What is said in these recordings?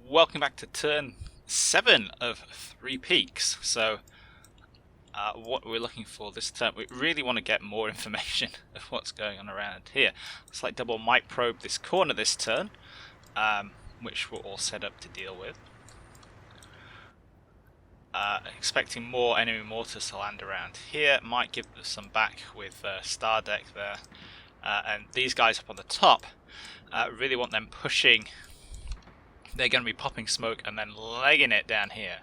welcome back to turn 7 of 3 Peaks. So, what we're looking for this turn, we really want to get more information of what's going on around here. It's like double might probe this corner this turn, which we're all set up to deal with. Expecting more enemy mortars to land around here. Might give us some back with Star Deck there. And these guys up on the top, really want them pushing. They're going to be popping smoke and then legging it down here.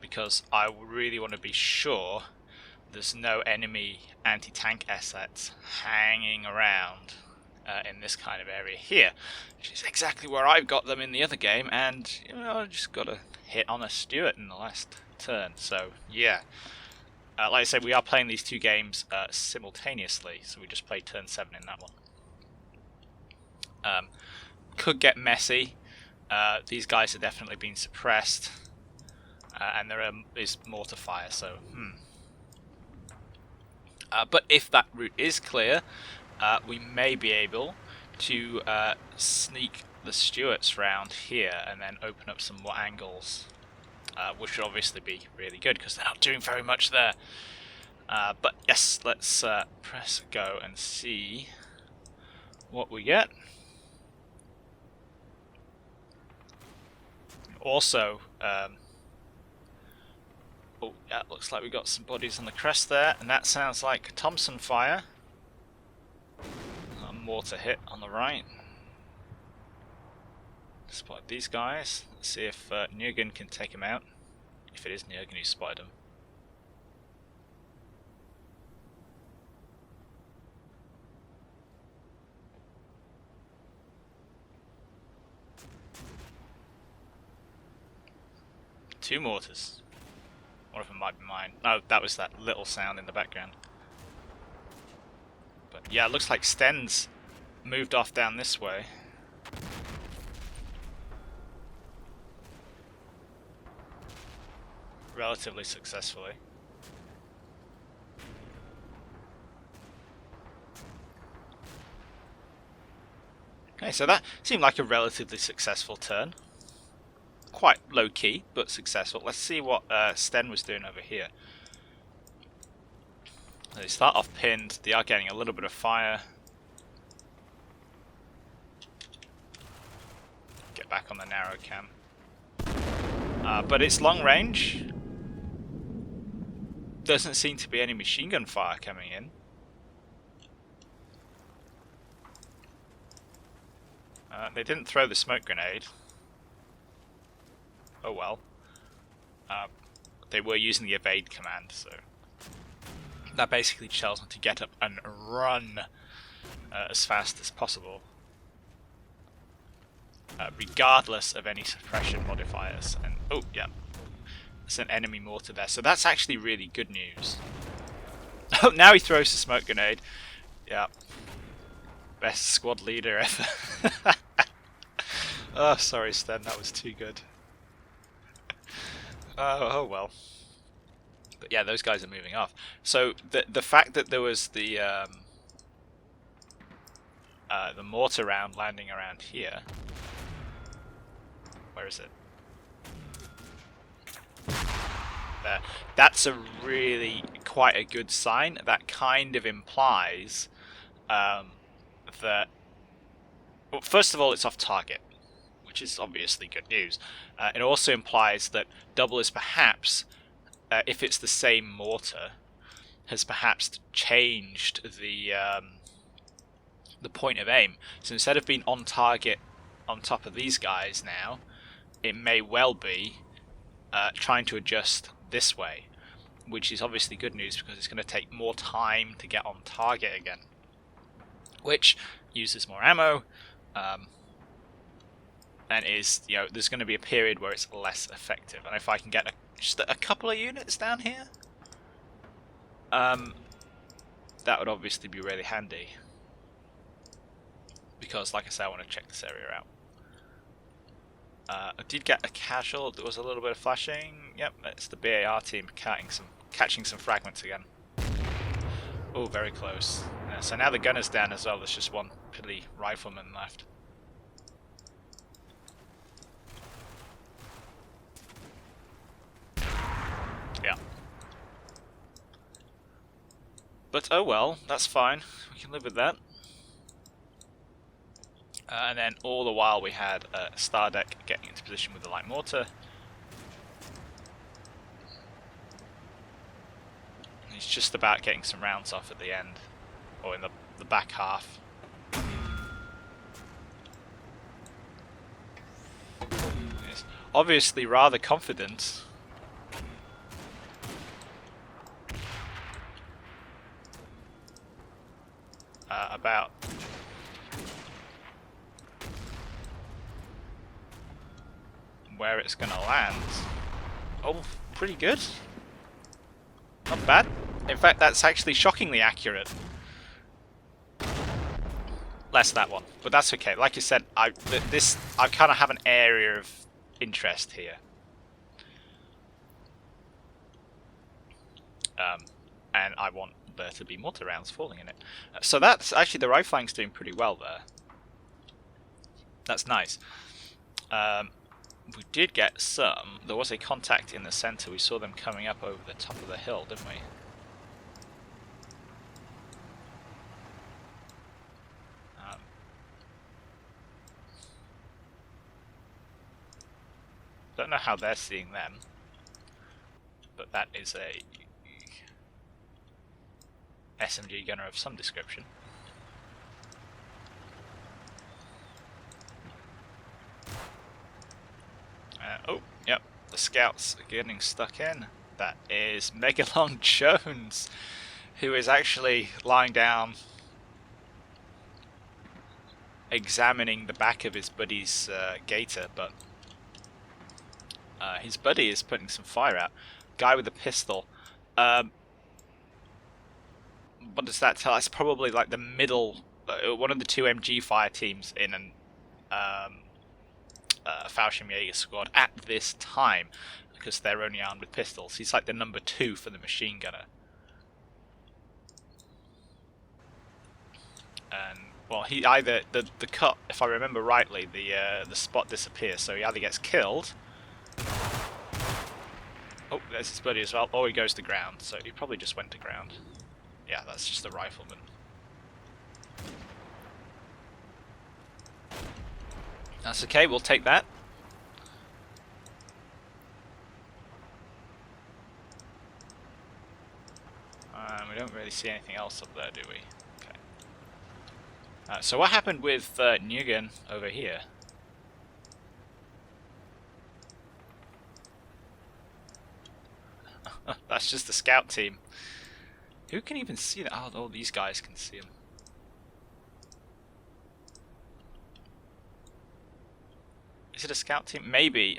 Because I really want to be sure there's no enemy anti-tank assets hanging around in this kind of area here, which is exactly where I've got them in the other game, and you know, I just got to hit on a Stuart in the last turn. So yeah, like I said, we are playing these two games simultaneously, so we just played turn 7 in that one. Could get messy. These guys are definitely being suppressed. And there is mortar fire, so but if that route is clear, we may be able to sneak the Stuarts round here and then open up some more angles, which would obviously be really good because they're not doing very much there. But yes, let's press go and see what we get. Also, oh, yeah, looks like we got some bodies on the crest there, and that sounds like Thompson fire. A mortar hit on the right. Spot these guys. Let's see if Nurgen can take him out. If it is Nurgen who spotted him. Two mortars. One of them might be mine. Oh, that was that little sound in the background. But yeah, it looks like Sten's moved off down this way. Relatively successfully. Okay, so that seemed like a relatively successful turn. Quite low key, but successful. Let's see what Sten was doing over here. They start off pinned. They are getting a little bit of fire. Get back on the narrow cam. But it's long range. Doesn't seem to be any machine gun fire coming in. They didn't throw the smoke grenade. Oh well. They were using the evade command, so that basically tells them to get up and run as fast as possible, regardless of any suppression modifiers. And oh yeah, there's an enemy mortar there, so that's actually really good news. Oh, now he throws the smoke grenade. Yeah, best squad leader ever. Oh, sorry, Sten, that was too good. Oh well. But yeah, those guys are moving off. So the fact that there was the mortar round landing around here. Where is it? There. That's a really quite a good sign. That kind of implies that. Well, first of all, it's off target, which is obviously good news. It also implies that double is perhaps, if it's the same mortar, has perhaps changed the point of aim. So instead of being on target on top of these guys now, it may well be trying to adjust this way, which is obviously good news because it's going to take more time to get on target again, which uses more ammo. And is, you know, there's going to be a period where it's less effective. And if I can get just a couple of units down here, that would obviously be really handy. Because, like I said, I want to check this area out. I did get a casual. There was a little bit of flashing. Yep, it's the BAR team catching some fragments again. Oh, very close. Yeah, so now the gunner's down as well. There's just one piddly rifleman left. But oh well, that's fine. We can live with that. And then all the while we had Stardeck getting into position with the light mortar. He's just about getting some rounds off at the end, or in the back half. He's obviously rather confident. About where it's going to land. Oh, pretty good. Not bad. In fact, that's actually shockingly accurate. Less that one, but that's okay. Like I said, I kind of have an area of interest here. And I want there to be mortar rounds falling in it. So that's actually, the right flank's doing pretty well there. That's nice. We did get some. There was a contact in the center. We saw them coming up over the top of the hill, didn't we? Don't know how they're seeing them, but that is a SMG gunner of some description. Oh, yep, the scouts are getting stuck in. That is Megalon Jones, who is actually lying down, examining the back of his buddy's gator, but his buddy is putting some fire out. Guy with a pistol. What does that tell us? Probably like the middle, one of the two MG fire teams in an Fallchirmjaeger squad at this time, because they're only armed with pistols. He's like the number 2 for the machine gunner. And well, he either the cut, if I remember rightly, the spot disappears, so he either gets killed. Oh, there's his buddy as well. Or he goes to ground, so he probably just went to ground. Yeah, that's just the rifleman. That's okay, we'll take that. We don't really see anything else up there, do we? Okay. So what happened with Nguyen over here? That's just the scout team. Who can even see that? Oh, all these guys can see him. Is it a scout team? Maybe.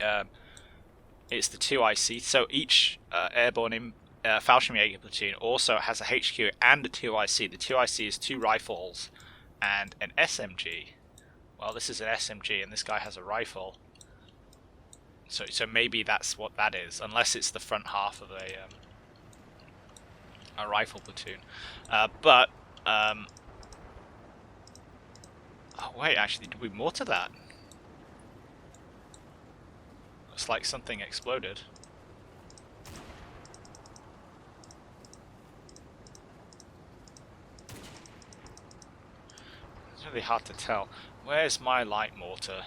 It's the 2IC. So each airborne Fallchirmjaeger platoon also has a HQ and a 2IC. The 2IC is 2 rifles and an SMG. Well, this is an SMG and this guy has a rifle. So maybe that's what that is, unless it's the front half of a rifle platoon. Oh wait, actually, did we mortar that? Looks like something exploded. It's really hard to tell. Where's my light mortar?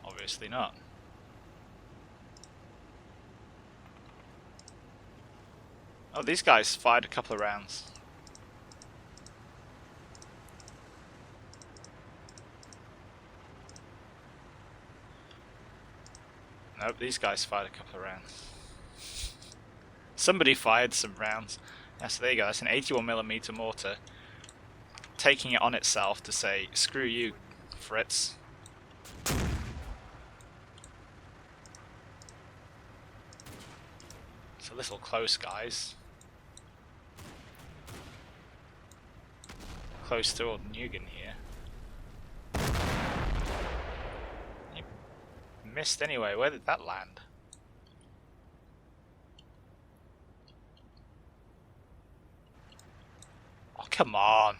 Obviously not. Oh, these guys fired a couple of rounds. Nope, these guys fired a couple of rounds. Somebody fired some rounds. Yeah, so there you go, that's an 81mm mortar. Taking it on itself to say, screw you, Fritz. It's a little close, guys. Close to old Nguyen here. You missed anyway. Where did that land? Oh, come on.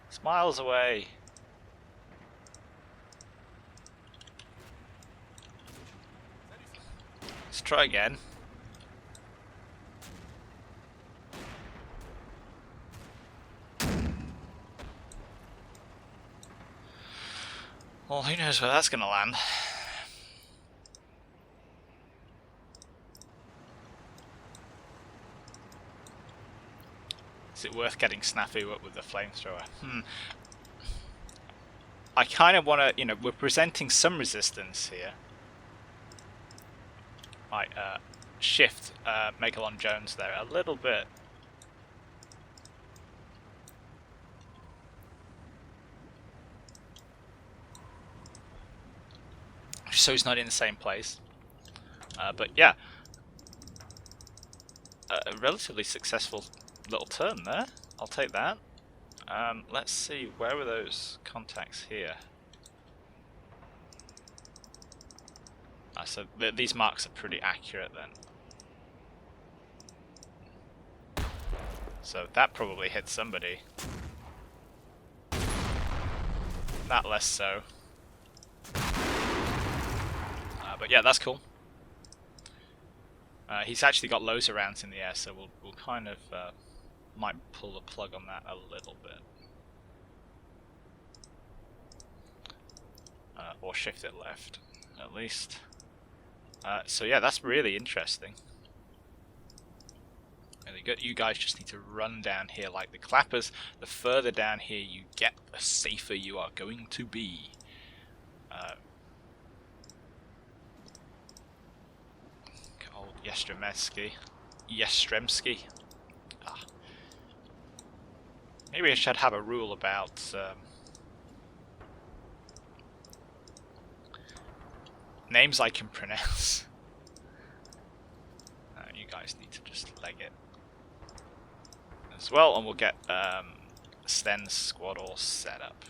It's miles away. Let's try again. Well, who knows where that's going to land. Is it worth getting Snafu up with the flamethrower? I kind of want to, you know, we're presenting some resistance here. Might shift Megalon Jones there a little bit. So he's not in the same place. But yeah, a relatively successful little turn there. I'll take that. Let's see, where were those contacts here? So these marks are pretty accurate then. So that probably hit somebody. That less so. But yeah, that's cool. He's actually got loads of rounds in the air, so we'll kind of might pull the plug on that a little bit. Or shift it left, at least. So yeah, that's really interesting. Really good. You guys just need to run down here like the clappers. The further down here you get, the safer you are going to be. Old Yestremski. Maybe I should have a rule about names I can pronounce. You guys need to just leg it as well, and we'll get Sten's squad all set up.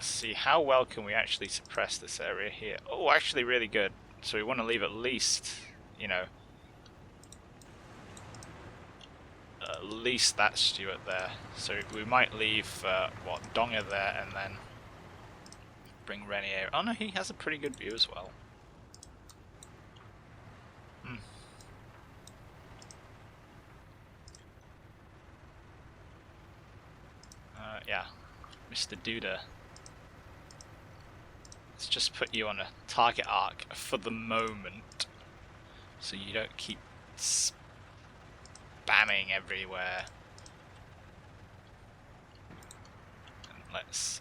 See, how well can we actually suppress this area here? Oh, actually really good. So we want to leave at least, you know, at least that Stuart there. So we might leave, what, Donga there, and then bring Renier. Oh no, he has a pretty good view as well. Yeah, Mr. Duda. Let's just put you on a target arc for the moment, so you don't keep spamming everywhere. And let's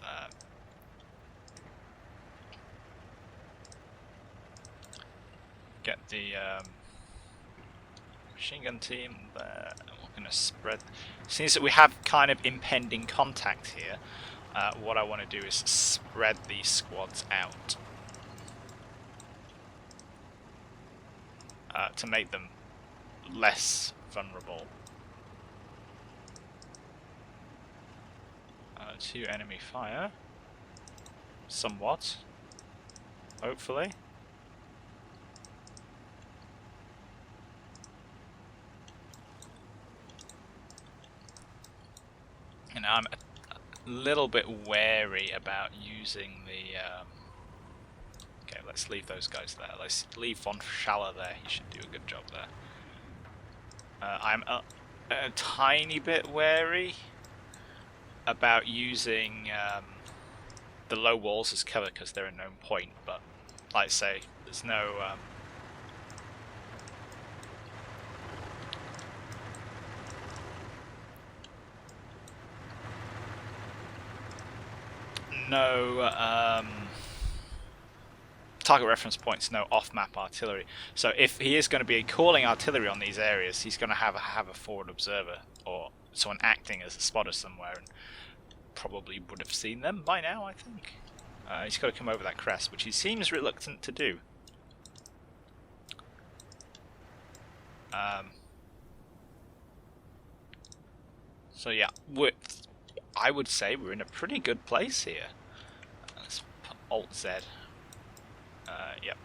get the machine gun team there, and we're going to spread. Since we have kind of impending contact here, what I want to do is spread these squads out to make them less vulnerable. To enemy fire, somewhat, hopefully. And I'm a little bit wary about using the okay, let's leave those guys there. Let's leave Von Schaller there. He should do a good job there. I'm a tiny bit wary about using the low walls as cover because they're a known point, but like I say, there's no target reference points, no off-map artillery. So if he is going to be calling artillery on these areas, he's going to have a forward observer or someone acting as a spotter somewhere, and probably would have seen them by now, I think. He's got to come over that crest, which he seems reluctant to do. So yeah, I would say we're in a pretty good place here. Let's put Alt Z. Yep.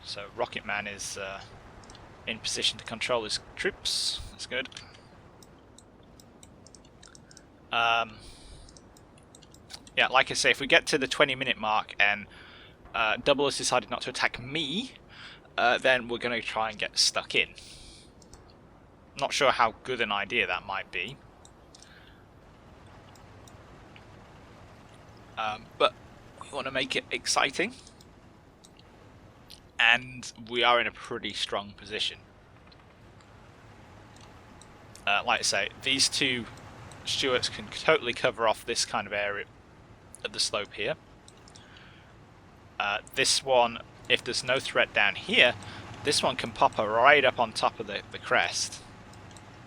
So Rocket Man is in position to control his troops. That's good. Yeah, like I say, if we get to the 20-minute mark and Double has decided not to attack me, then we're going to try and get stuck in. Not sure how good an idea that might be. But we want to make it exciting. And we are in a pretty strong position. Like I say, these two Stuarts can totally cover off this kind of area of the slope here. This one, if there's no threat down here, this one can pop right up on top of the crest.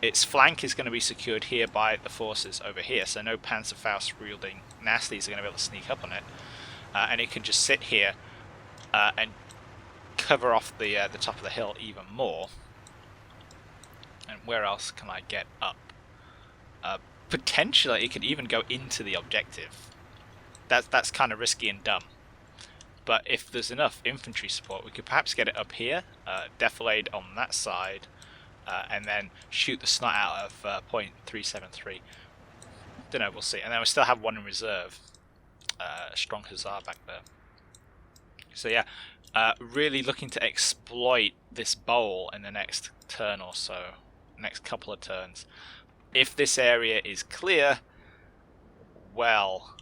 Its flank is going to be secured here by the forces over here, so no Panzerfaust wielding nasties are going to be able to sneak up on it. And it can just sit here and cover off the top of the hill even more. And where else can I get up? Potentially it could even go into the objective. That's kind of risky and dumb. But if there's enough infantry support, we could perhaps get it up here, defilade on that side, and then shoot the snot out of .373. Don't know, we'll see. And then we still have one in reserve, a strong hussar back there. So yeah, really looking to exploit this bowl in the next turn or so, next couple of turns. If this area is clear, well,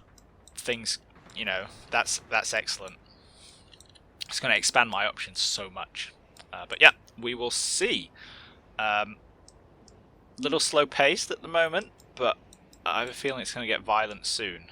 things, you know, that's excellent. It's going to expand my options so much. But yeah, we will see. Little slow paced at the moment, but I have a feeling it's going to get violent soon.